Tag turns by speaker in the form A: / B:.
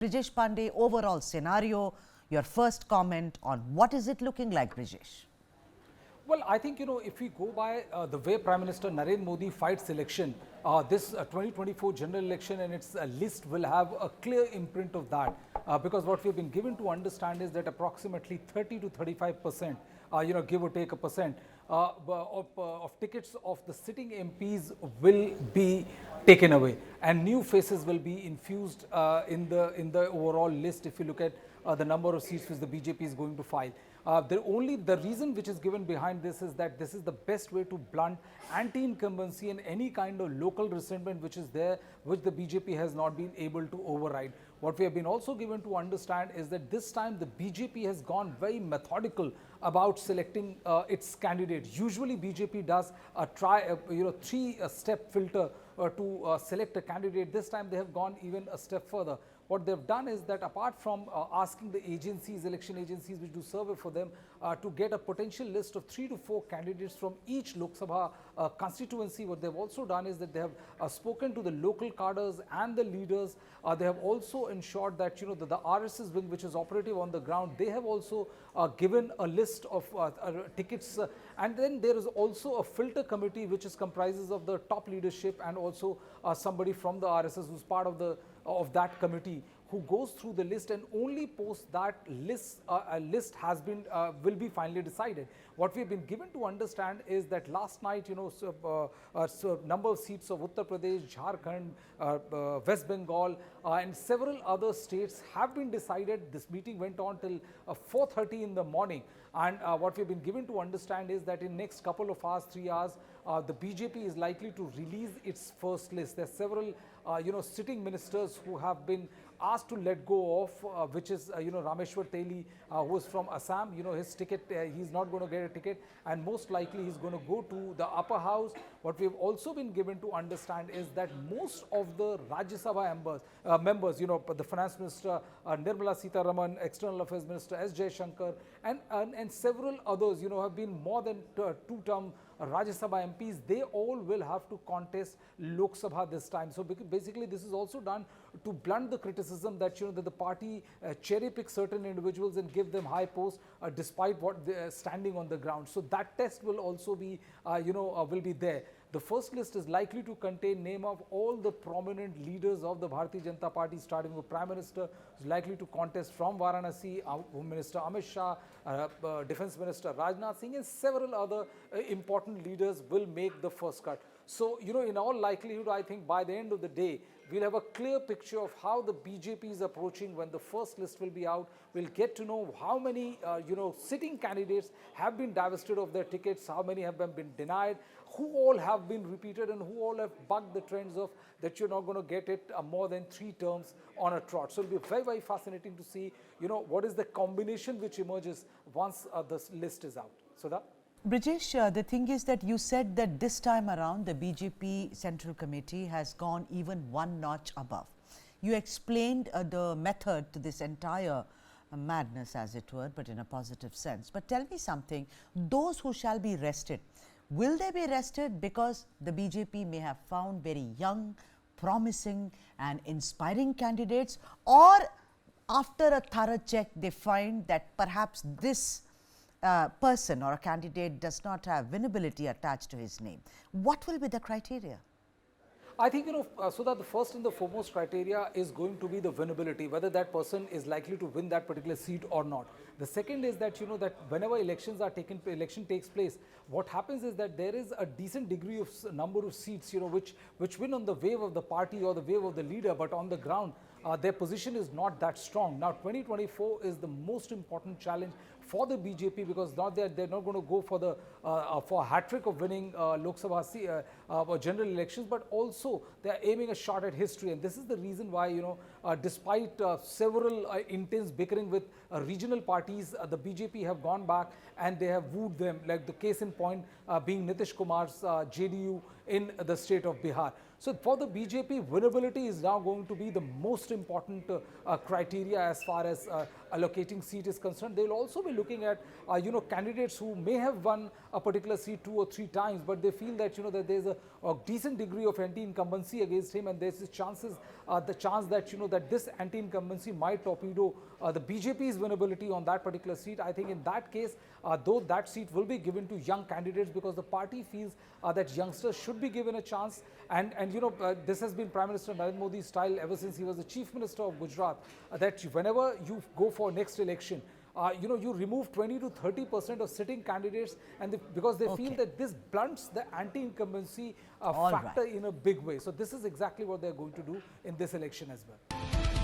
A: Brijesh Pandey, overall scenario, your first comment on what is it looking like, Brijesh?
B: Well, I think, if we go by the way Prime Minister Narendra Modi fights election, this 2024 general election and its list will have a clear imprint of that. Because what we've been given to understand is that approximately 30 to 35%, give or take a percent, of tickets of the sitting MPs will be taken away, and new faces will be infused in the overall list. If you look at the number of seats which the BJP is going to file. The reason which is given behind this is that this is the best way to blunt anti-incumbency and any kind of local resentment which is there, which the BJP has not been able to override. What we have been also given to understand is that this time the BJP has gone very methodical about selecting its candidate. Usually BJP does three-step filter to select a candidate. This time they have gone even a step further. What they've done is that apart from asking the agencies, election agencies which do survey for them to get a potential list of 3 to 4 candidates from each Lok Sabha constituency, what they've also done is that they have spoken to the local cadres and the leaders. They have also ensured that the RSS wing which is operative on the ground, they have also given a list of tickets, and then there is also a filter committee which is comprises of the top leadership and also somebody from the RSS who's part of that committee, who goes through the list, and only post that list will be finally decided. What we have been given to understand is that last night, number of seats of Uttar Pradesh, Jharkhand, West Bengal, and several other states have been decided. This meeting went on till 4:30 in the morning, and what we have been given to understand is that in next couple of hours, 3 hours, the BJP is likely to release its first list. There are several sitting ministers who have been asked to let go of, which is Rameshwar Teli, who is from Assam. His ticket, he's not going to get a ticket, and most likely he's going to go to the upper house. What we've also been given to understand is that most of the Rajya Sabha members, the Finance Minister Nirmala Sitharaman, External Affairs Minister S. Jaishankar, and several others, have been more than two-term Rajya Sabha MPs. They all will have to contest Lok Sabha this time. So basically this is also done to blunt the criticism that that the party cherry pick certain individuals and give them high posts despite what they're standing on the ground. So that test will also be will be there. The first list is likely to contain name of all the prominent leaders of the Bharatiya Janata Party, starting with Prime Minister, who is likely to contest from Varanasi, Home Minister Amit Shah, Defence Minister Rajnath Singh, and several other important leaders will make the first cut. So, in all likelihood, I think by the end of the day, we'll have a clear picture of how the BJP is approaching when the first list will be out. We'll get to know how many, sitting candidates have been divested of their tickets, how many have been denied, who all have been repeated, and who all have bucked the trends of that you're not going to get it more than 3 terms on a trot. So it'll be very, very fascinating to see, what is the combination which emerges once this list is out. So that.
A: Brijesh, the thing is that you said that this time around the BJP Central Committee has gone even one notch above. You explained the method to this entire madness, as it were, but in a positive sense. But tell me something, those who shall be rested, will they be rested because the BJP may have found very young, promising and inspiring candidates, or after a thorough check they find that perhaps this person or a candidate does not have winnability attached to his name? What will be the criteria?
B: I think, so that the first and the foremost criteria is going to be the winnability, whether that person is likely to win that particular seat or not. The second is that, that whenever election takes place, what happens is that there is a decent degree of number of seats, which win on the wave of the party or the wave of the leader, but on the ground, their position is not that strong. Now, 2024 is the most important challenge for the BJP, because now they're not going to go for the for a hat-trick of winning Lok Sabha general elections, but also they're aiming a shot at history. And this is the reason why, despite several intense bickering with regional parties, the BJP have gone back and they have wooed them, like the case in point being Nitish Kumar's JDU in the state of Bihar. So for the BJP, winnability is now going to be the most important criteria as far as allocating seat is concerned. They will also be looking at candidates who may have won a particular seat 2 or 3 times, but they feel that that there is a decent degree of anti-incumbency against him, and there's the chance that that this anti-incumbency might torpedo the BJP's winnability on that particular seat. I think in that case, though that seat will be given to young candidates, because the party feels that youngsters should be given a chance, and this has been Prime Minister Narendra Modi's style ever since he was the Chief Minister of Gujarat, that whenever you go for next election, you remove 20 to 30% of sitting candidates, and because they feel that this blunts the anti-incumbency factor in a big way. So this is exactly what they're going to do in this election as well.